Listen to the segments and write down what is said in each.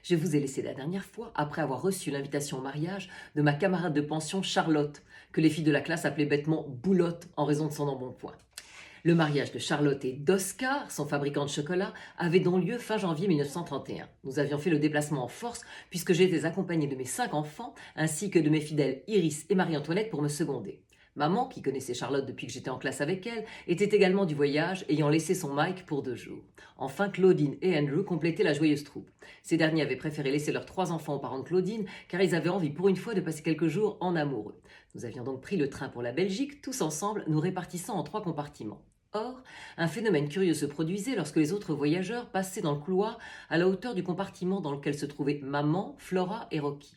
Je vous ai laissé la dernière fois après avoir reçu l'invitation au mariage de ma camarade de pension Charlotte, que les filles de la classe appelaient bêtement Boulotte en raison de son embonpoint. Le mariage de Charlotte et d'Oscar, son fabricant de chocolat, avait donc lieu fin janvier 1931. Nous avions fait le déplacement en force puisque j'étais accompagnée de mes 5 enfants ainsi que de mes fidèles Iris et Marie-Antoinette pour me seconder. Maman, qui connaissait Charlotte depuis que j'étais en classe avec elle, était également du voyage, ayant laissé son Mike pour 2 jours. Enfin, Claudine et Andrew complétaient la joyeuse troupe. Ces derniers avaient préféré laisser leurs 3 enfants aux parents de Claudine, car ils avaient envie pour une fois de passer quelques jours en amoureux. Nous avions donc pris le train pour la Belgique, tous ensemble, nous répartissant en 3 compartiments. Or, un phénomène curieux se produisait lorsque les autres voyageurs passaient dans le couloir à la hauteur du compartiment dans lequel se trouvaient Maman, Flora et Rocky.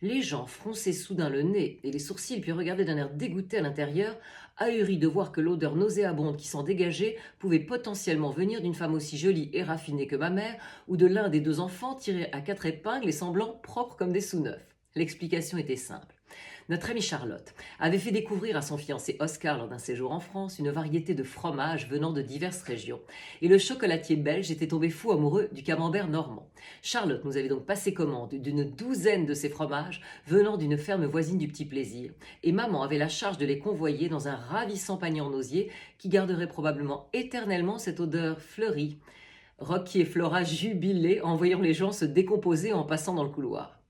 Les gens fronçaient soudain le nez et les sourcils puis regardaient d'un air dégoûté à l'intérieur, ahuris de voir que l'odeur nauséabonde qui s'en dégageait pouvait potentiellement venir d'une femme aussi jolie et raffinée que ma mère ou de l'un des 2 enfants tirés à 4 épingles et semblant propres comme des sous-neufs. L'explication était simple. Notre amie Charlotte avait fait découvrir à son fiancé Oscar lors d'un séjour en France une variété de fromages venant de diverses régions. Et le chocolatier belge était tombé fou amoureux du camembert normand. Charlotte nous avait donc passé commande d'une 12aine de ces fromages venant d'une ferme voisine du Petit Plaisir. Et maman avait la charge de les convoyer dans un ravissant panier en osier qui garderait probablement éternellement cette odeur fleurie. Rocky et Flora jubilaient en voyant les gens se décomposer en passant dans le couloir.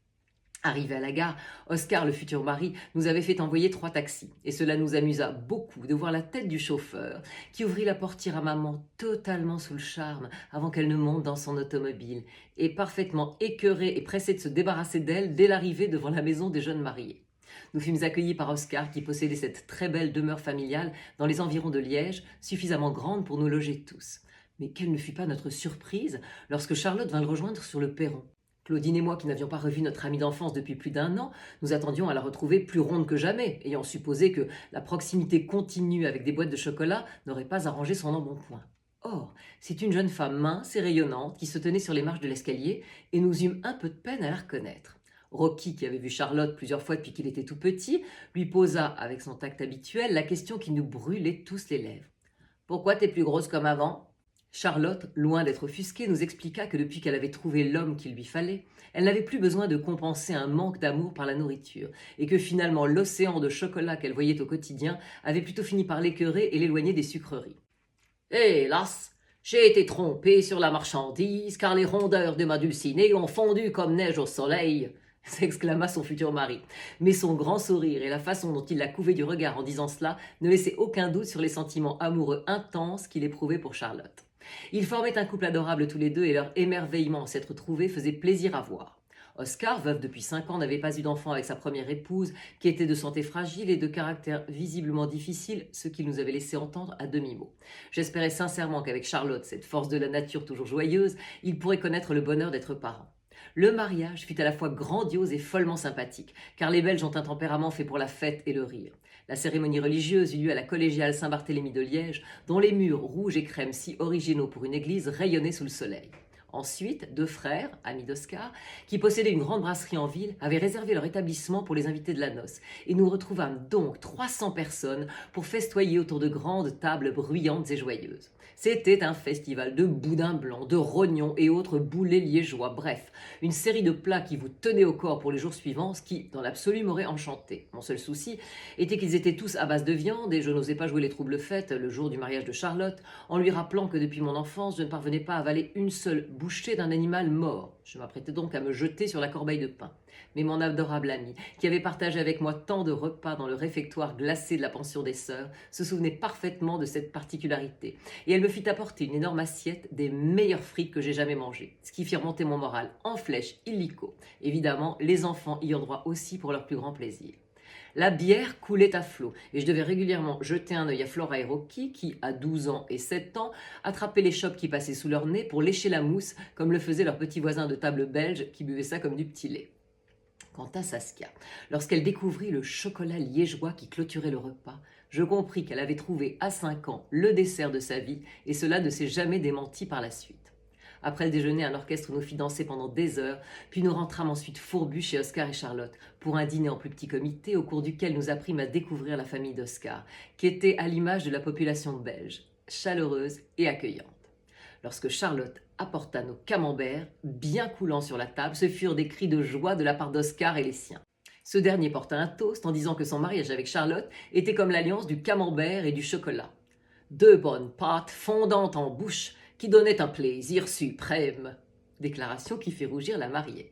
Arrivé à la gare, Oscar, le futur mari, nous avait fait envoyer 3 taxis. Et cela nous amusa beaucoup de voir la tête du chauffeur, qui ouvrit la portière à maman totalement sous le charme avant qu'elle ne monte dans son automobile, et parfaitement écœuré et pressé de se débarrasser d'elle dès l'arrivée devant la maison des jeunes mariés. Nous fûmes accueillis par Oscar, qui possédait cette très belle demeure familiale dans les environs de Liège, suffisamment grande pour nous loger tous. Mais quelle ne fut pas notre surprise lorsque Charlotte vint le rejoindre sur le perron. Claudine et moi, qui n'avions pas revu notre amie d'enfance depuis plus d'1 an, nous attendions à la retrouver plus ronde que jamais, ayant supposé que la proximité continue avec des boîtes de chocolat n'aurait pas arrangé son embonpoint. Or, c'est une jeune femme mince et rayonnante qui se tenait sur les marches de l'escalier et nous eûmes un peu de peine à la reconnaître. Rocky, qui avait vu Charlotte plusieurs fois depuis qu'il était tout petit, lui posa, avec son tact habituel, la question qui nous brûlait tous les lèvres. « Pourquoi t'es plus grosse comme avant ?» Charlotte, loin d'être offusquée, nous expliqua que depuis qu'elle avait trouvé l'homme qu'il lui fallait, elle n'avait plus besoin de compenser un manque d'amour par la nourriture, et que finalement l'océan de chocolat qu'elle voyait au quotidien avait plutôt fini par l'écœurer et l'éloigner des sucreries. « Hélas, j'ai été trompée sur la marchandise, car les rondeurs de ma dulcinée ont fondu comme neige au soleil !» s'exclama son futur mari. Mais son grand sourire et la façon dont il la couvait du regard en disant cela ne laissaient aucun doute sur les sentiments amoureux intenses qu'il éprouvait pour Charlotte. Ils formaient un couple adorable tous les deux et leur émerveillement à s'être trouvés faisait plaisir à voir. Oscar, veuf depuis 5 ans, n'avait pas eu d'enfant avec sa première épouse, qui était de santé fragile et de caractère visiblement difficile, ce qu'il nous avait laissé entendre à demi-mot. J'espérais sincèrement qu'avec Charlotte, cette force de la nature toujours joyeuse, il pourrait connaître le bonheur d'être parent. Le mariage fut à la fois grandiose et follement sympathique, car les Belges ont un tempérament fait pour la fête et le rire. La cérémonie religieuse eut lieu à la collégiale Saint-Barthélemy de Liège, dont les murs rouges et crème si originaux pour une église rayonnaient sous le soleil. Ensuite, 2 frères, amis d'Oscar, qui possédaient une grande brasserie en ville, avaient réservé leur établissement pour les invités de la noce. Et nous retrouvâmes donc 300 personnes pour festoyer autour de grandes tables bruyantes et joyeuses. C'était un festival de boudins blancs, de rognons et autres boulets liégeois. Bref, une série de plats qui vous tenaient au corps pour les jours suivants, ce qui, dans l'absolu, m'aurait enchanté. Mon seul souci était qu'ils étaient tous à base de viande et je n'osais pas jouer les troubles-fêtes le jour du mariage de Charlotte, en lui rappelant que depuis mon enfance, je ne parvenais pas à avaler une seule bouchée d'un animal mort. Je m'apprêtais donc à me jeter sur la corbeille de pain. Mais mon adorable amie, qui avait partagé avec moi tant de repas dans le réfectoire glacé de la pension des sœurs, se souvenait parfaitement de cette particularité. Et elle me fit apporter une énorme assiette des meilleures frites que j'ai jamais mangées, ce qui fit remonter mon moral en flèche illico. Évidemment, les enfants y ont droit aussi pour leur plus grand plaisir. La bière coulait à flot et je devais régulièrement jeter un œil à Flora et Rocky qui, à 12 ans et 7 ans, attrapaient les chopes qui passaient sous leur nez pour lécher la mousse comme le faisaient leurs petits voisins de table belges qui buvaient ça comme du petit lait. Quant à Saskia, lorsqu'elle découvrit le chocolat liégeois qui clôturait le repas, je compris qu'elle avait trouvé à 5 ans le dessert de sa vie et cela ne s'est jamais démenti par la suite. Après le déjeuner, un orchestre nous fit danser pendant des heures, puis nous rentrâmes ensuite fourbus chez Oscar et Charlotte pour un dîner en plus petit comité au cours duquel nous apprîmes à découvrir la famille d'Oscar, qui était à l'image de la population belge, chaleureuse et accueillante. Lorsque Charlotte apporta nos camemberts, bien coulants sur la table, ce furent des cris de joie de la part d'Oscar et les siens. Ce dernier porta un toast en disant que son mariage avec Charlotte était comme l'alliance du camembert et du chocolat. Deux bonnes pâtes fondantes en bouche qui donnaient un plaisir suprême. Déclaration qui fit rougir la mariée.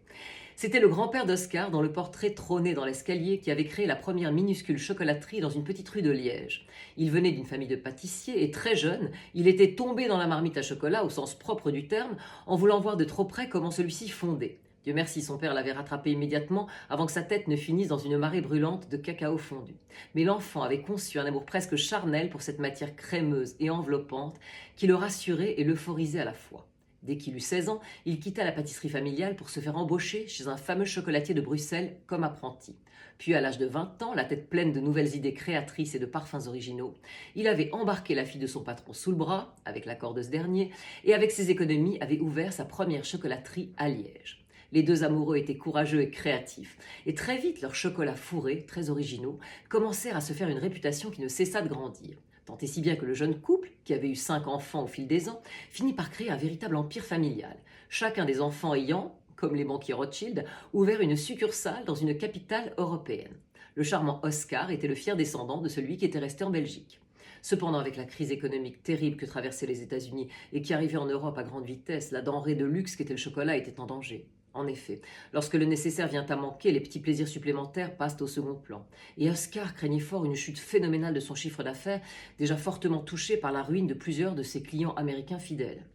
C'était le grand-père d'Oscar dont le portrait trônait dans l'escalier qui avait créé la première minuscule chocolaterie dans une petite rue de Liège. Il venait d'une famille de pâtissiers et très jeune, il était tombé dans la marmite à chocolat au sens propre du terme en voulant voir de trop près comment celui-ci fondait. Dieu merci, son père l'avait rattrapé immédiatement avant que sa tête ne finisse dans une marée brûlante de cacao fondu. Mais l'enfant avait conçu un amour presque charnel pour cette matière crémeuse et enveloppante qui le rassurait et l'euphorisait à la fois. Dès qu'il eut 16 ans, il quitta la pâtisserie familiale pour se faire embaucher chez un fameux chocolatier de Bruxelles comme apprenti. Puis à l'âge de 20 ans, la tête pleine de nouvelles idées créatrices et de parfums originaux, il avait embarqué la fille de son patron sous le bras, avec l'accord de ce dernier, et avec ses économies avait ouvert sa première chocolaterie à Liège. Les deux amoureux étaient courageux et créatifs, et très vite leurs chocolats fourrés, très originaux, commencèrent à se faire une réputation qui ne cessa de grandir. Tant et si bien que le jeune couple, qui avait eu 5 enfants au fil des ans, finit par créer un véritable empire familial, chacun des enfants ayant, comme les banquiers Rothschild, ouvert une succursale dans une capitale européenne. Le charmant Oscar était le fier descendant de celui qui était resté en Belgique. Cependant, avec la crise économique terrible que traversaient les États-Unis et qui arrivait en Europe à grande vitesse, la denrée de luxe qu'était le chocolat était en danger. En effet, lorsque le nécessaire vient à manquer, les petits plaisirs supplémentaires passent au second plan. Et Oscar craignait fort une chute phénoménale de son chiffre d'affaires, déjà fortement touché par la ruine de plusieurs de ses clients américains fidèles.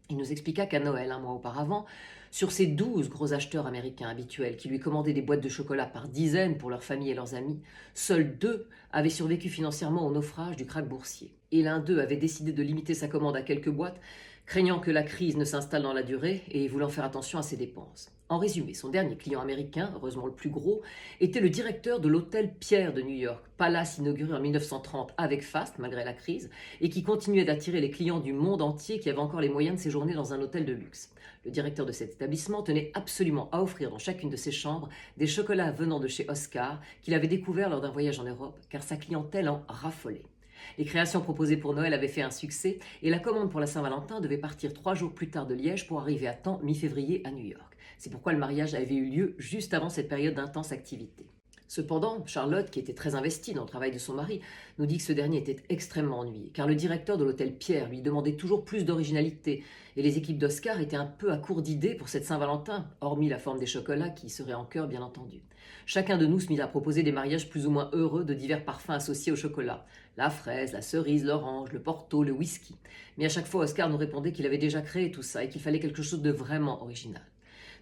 Il nous expliqua qu'à Noël, un mois auparavant, sur ces 12 gros acheteurs américains habituels qui lui commandaient des boîtes de chocolat par dizaines pour leur famille et leurs amis, seuls 2 avaient survécu financièrement au naufrage du krach boursier. Et l'un d'eux avait décidé de limiter sa commande à quelques boîtes, craignant que la crise ne s'installe dans la durée et voulant faire attention à ses dépenses. En résumé, son dernier client américain, heureusement le plus gros, était le directeur de l'hôtel Pierre de New York, palace inauguré en 1930 avec faste, malgré la crise, et qui continuait d'attirer les clients du monde entier qui avaient encore les moyens de séjourner dans un hôtel de luxe. Le directeur de cet établissement tenait absolument à offrir dans chacune de ses chambres des chocolats venant de chez Oscar, qu'il avait découvert lors d'un voyage en Europe, car sa clientèle en raffolait. Les créations proposées pour Noël avaient fait un succès et la commande pour la Saint-Valentin devait partir 3 jours plus tard de Liège pour arriver à temps mi-février à New York. C'est pourquoi le mariage avait eu lieu juste avant cette période d'intense activité. Cependant, Charlotte, qui était très investie dans le travail de son mari, nous dit que ce dernier était extrêmement ennuyé, car le directeur de l'hôtel Pierre lui demandait toujours plus d'originalité, et les équipes d'Oscar étaient un peu à court d'idées pour cette Saint-Valentin, hormis la forme des chocolats qui serait en cœur bien entendu. Chacun de nous se mit à proposer des mariages plus ou moins heureux de divers parfums associés au chocolat. La fraise, la cerise, l'orange, le porto, le whisky. Mais à chaque fois, Oscar nous répondait qu'il avait déjà créé tout ça et qu'il fallait quelque chose de vraiment original.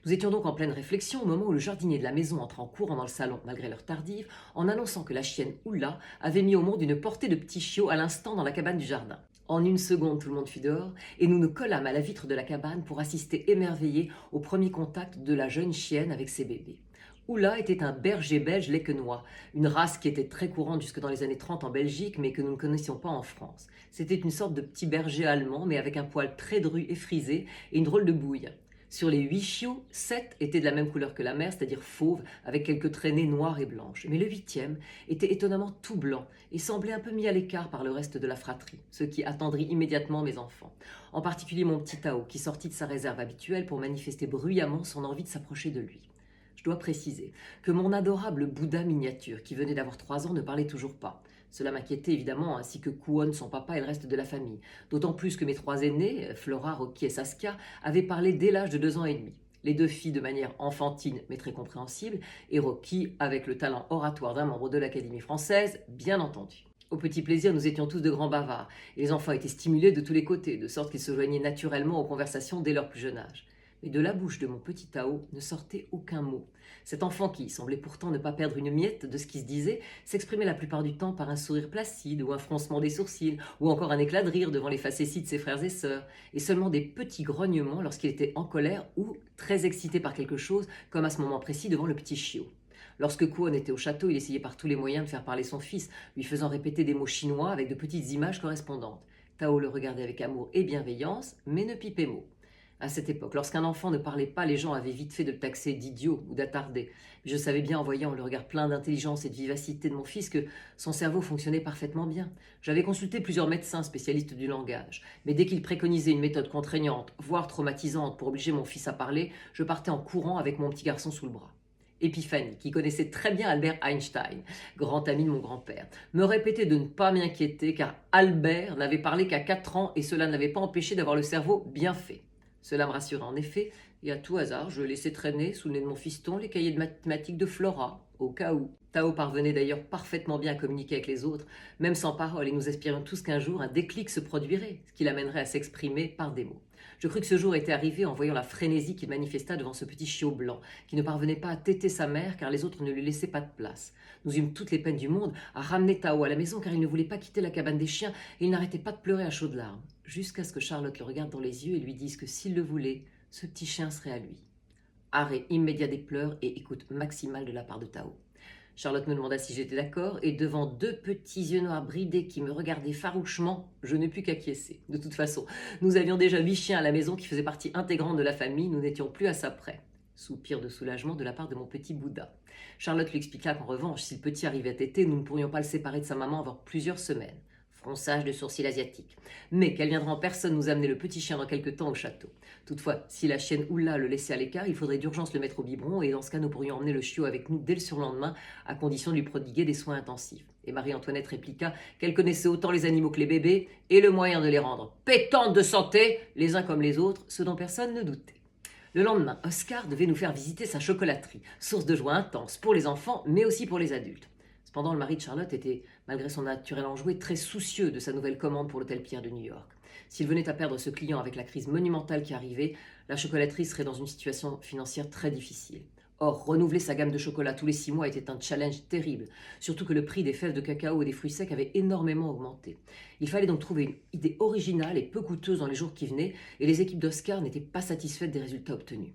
Nous étions donc en pleine réflexion au moment où le jardinier de la maison entra en courant dans le salon, malgré l'heure tardive, en annonçant que la chienne Oula avait mis au monde une portée de petits chiots à l'instant dans la cabane du jardin. En une seconde, tout le monde fut dehors, et nous nous collâmes à la vitre de la cabane pour assister émerveillés au premier contact de la jeune chienne avec ses bébés. Oula était un berger belge léquenois, une race qui était très courante jusque dans les années 30 en Belgique, mais que nous ne connaissions pas en France. C'était une sorte de petit berger allemand, mais avec un poil très dru et frisé, et une drôle de bouille. Sur les 8 chiots, 7 étaient de la même couleur que la mère, c'est-à-dire fauve, avec quelques traînées noires et blanches. Mais le 8e était étonnamment tout blanc et semblait un peu mis à l'écart par le reste de la fratrie, ce qui attendrit immédiatement mes enfants. En particulier mon petit Tao, qui sortit de sa réserve habituelle pour manifester bruyamment son envie de s'approcher de lui. Je dois préciser que mon adorable Bouddha miniature, qui venait d'avoir 3 ans, ne parlait toujours pas. Cela m'inquiétait évidemment, ainsi que Kuon, son papa et le reste de la famille. D'autant plus que mes 3 aînés, Flora, Rocky et Saskia, avaient parlé dès l'âge de 2 ans et demi. Les 2 filles de manière enfantine mais très compréhensible, et Rocky avec le talent oratoire d'un membre de l'Académie française, bien entendu. Au petit plaisir, nous étions tous de grands bavards, et les enfants étaient stimulés de tous les côtés, de sorte qu'ils se joignaient naturellement aux conversations dès leur plus jeune âge. Mais de la bouche de mon petit Tao ne sortait aucun mot. Cet enfant qui semblait pourtant ne pas perdre une miette de ce qui se disait, s'exprimait la plupart du temps par un sourire placide ou un froncement des sourcils, ou encore un éclat de rire devant les facéties de ses frères et sœurs, et seulement des petits grognements lorsqu'il était en colère ou très excité par quelque chose, comme à ce moment précis devant le petit chiot. Lorsque Kuon était au château, il essayait par tous les moyens de faire parler son fils, lui faisant répéter des mots chinois avec de petites images correspondantes. Tao le regardait avec amour et bienveillance, mais ne pipait mot. À cette époque, lorsqu'un enfant ne parlait pas, les gens avaient vite fait de le taxer d'idiot ou d'attardé. Je savais bien en voyant le regard plein d'intelligence et de vivacité de mon fils que son cerveau fonctionnait parfaitement bien. J'avais consulté plusieurs médecins spécialistes du langage, mais dès qu'ils préconisaient une méthode contraignante, voire traumatisante pour obliger mon fils à parler, je partais en courant avec mon petit garçon sous le bras. Épiphanie, qui connaissait très bien Albert Einstein, grand ami de mon grand-père, me répétait de ne pas m'inquiéter car Albert n'avait parlé qu'à 4 ans et cela n'avait pas empêché d'avoir le cerveau bien fait. Cela me rassurait en effet, et à tout hasard, je laissais traîner sous le nez de mon fiston les cahiers de mathématiques de Flora, au cas où. Tao parvenait d'ailleurs parfaitement bien à communiquer avec les autres, même sans parole, et nous espérions tous qu'un jour un déclic se produirait, ce qui l'amènerait à s'exprimer par des mots. Je crus que ce jour était arrivé en voyant la frénésie qu'il manifesta devant ce petit chiot blanc, qui ne parvenait pas à téter sa mère car les autres ne lui laissaient pas de place. Nous eûmes toutes les peines du monde à ramener Tao à la maison car il ne voulait pas quitter la cabane des chiens et il n'arrêtait pas de pleurer à chaudes larmes, jusqu'à ce que Charlotte le regarde dans les yeux et lui dise que s'il le voulait, ce petit chien serait à lui. Arrêt immédiat des pleurs et écoute maximale de la part de Tao. Charlotte me demanda si j'étais d'accord, et devant 2 petits yeux noirs bridés qui me regardaient farouchement, je n'ai pu qu'acquiescer. De toute façon, nous avions déjà 8 chiens à la maison qui faisaient partie intégrante de la famille, nous n'étions plus à ça près. Soupir de soulagement de la part de mon petit Bouddha. Charlotte lui expliqua qu'en revanche, si le petit arrivait à téter, nous ne pourrions pas le séparer de sa maman avant plusieurs semaines. Fronçage de sourcils asiatiques. Mais qu'elle viendra en personne nous amener le petit chien dans quelque temps au château. Toutefois, si la chienne Oula le laissait à l'écart, il faudrait d'urgence le mettre au biberon et dans ce cas, nous pourrions emmener le chiot avec nous dès le surlendemain, à condition de lui prodiguer des soins intensifs. Et Marie-Antoinette répliqua qu'elle connaissait autant les animaux que les bébés et le moyen de les rendre pétantes de santé, les uns comme les autres, ce dont personne ne doutait. Le lendemain, Oscar devait nous faire visiter sa chocolaterie, source de joie intense pour les enfants, mais aussi pour les adultes. Cependant, le mari de Charlotte était, malgré son naturel enjoué, très soucieux de sa nouvelle commande pour l'hôtel Pierre de New York. S'il venait à perdre ce client avec la crise monumentale qui arrivait, la chocolaterie serait dans une situation financière très difficile. Or, renouveler sa gamme de chocolat tous les 6 mois était un challenge terrible, surtout que le prix des fèves de cacao et des fruits secs avait énormément augmenté. Il fallait donc trouver une idée originale et peu coûteuse dans les jours qui venaient, et les équipes d'Oscar n'étaient pas satisfaites des résultats obtenus.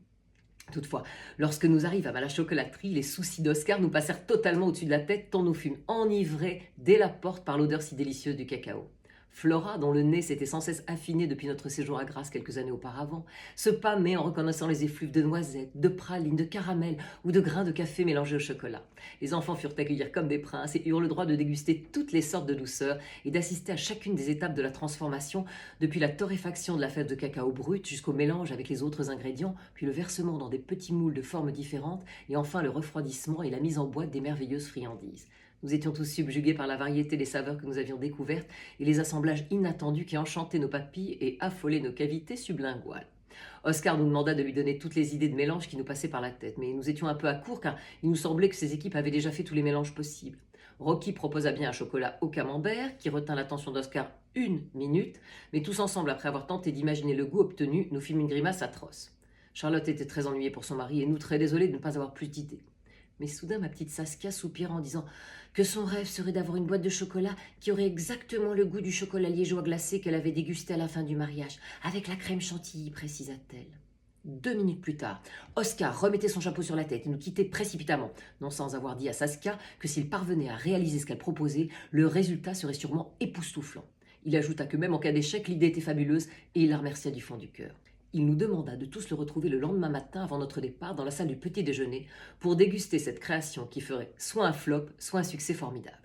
Toutefois, lorsque nous arrivâmes à la chocolaterie, les soucis d'Oscar nous passèrent totalement au-dessus de la tête tant nous fûmes enivrés dès la porte par l'odeur si délicieuse du cacao. Flora, dont le nez s'était sans cesse affiné depuis notre séjour à Grasse quelques années auparavant, se pâmait en reconnaissant les effluves de noisettes, de pralines, de caramel ou de grains de café mélangés au chocolat. Les enfants furent accueillis comme des princes et eurent le droit de déguster toutes les sortes de douceurs et d'assister à chacune des étapes de la transformation, depuis la torréfaction de la fève de cacao brute jusqu'au mélange avec les autres ingrédients, puis le versement dans des petits moules de formes différentes et enfin le refroidissement et la mise en boîte des merveilleuses friandises. Nous étions tous subjugués par la variété des saveurs que nous avions découvertes et les assemblages inattendus qui enchantaient nos papilles et affolaient nos cavités sublinguales. Oscar nous demanda de lui donner toutes les idées de mélange qui nous passaient par la tête, mais nous étions un peu à court car il nous semblait que ses équipes avaient déjà fait tous les mélanges possibles. Rocky proposa bien un chocolat au camembert qui retint l'attention d'Oscar 1 minute, mais tous ensemble, après avoir tenté d'imaginer le goût obtenu, nous fîmes une grimace atroce. Charlotte était très ennuyée pour son mari et nous très désolés de ne pas avoir plus d'idées. Mais soudain, ma petite Saskia soupira en disant que son rêve serait d'avoir une boîte de chocolat qui aurait exactement le goût du chocolat liégeois glacé qu'elle avait dégusté à la fin du mariage, avec la crème chantilly, précisa-t-elle. 2 minutes plus tard, Oscar remettait son chapeau sur la tête et nous quittait précipitamment, non sans avoir dit à Saskia que s'il parvenait à réaliser ce qu'elle proposait, le résultat serait sûrement époustouflant. Il ajouta que même en cas d'échec, l'idée était fabuleuse et il la remercia du fond du cœur. Il nous demanda de tous le retrouver le lendemain matin avant notre départ dans la salle du petit déjeuner pour déguster cette création qui ferait soit un flop, soit un succès formidable.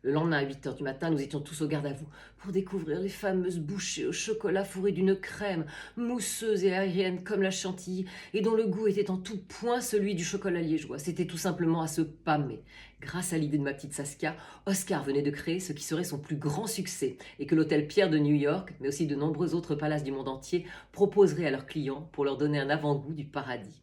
Le lendemain à 8h du matin, nous étions tous au garde à vous pour découvrir les fameuses bouchées au chocolat fourrées d'une crème mousseuse et aérienne comme la chantilly et dont le goût était en tout point celui du chocolat liégeois. C'était tout simplement à se pâmer. Grâce à l'idée de ma petite Saskia, Oscar venait de créer ce qui serait son plus grand succès et que l'hôtel Pierre de New York, mais aussi de nombreux autres palaces du monde entier, proposerait à leurs clients pour leur donner un avant-goût du paradis.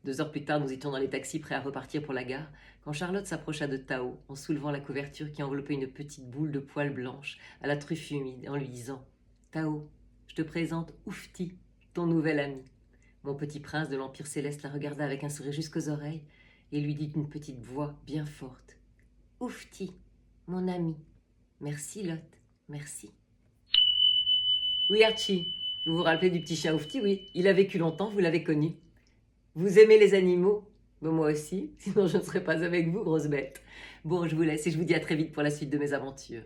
2 heures plus tard, nous étions dans les taxis prêts à repartir pour la gare, quand Charlotte s'approcha de Tao en soulevant la couverture qui enveloppait une petite boule de poils blanche à la truffe humide, en lui disant « Tao, je te présente Oufti, ton nouvel ami. » Mon petit prince de l'Empire céleste la regarda avec un sourire jusqu'aux oreilles et lui dit d'une petite voix bien forte « Oufti, mon ami. Merci Lotte, merci. » Oui Archie, vous vous rappelez du petit chien Oufti? Oui, il a vécu longtemps, vous l'avez connu. Vous aimez les animaux? Bon, moi aussi, sinon je ne serais pas avec vous, grosse bête. Bon, je vous laisse et je vous dis à très vite pour la suite de mes aventures.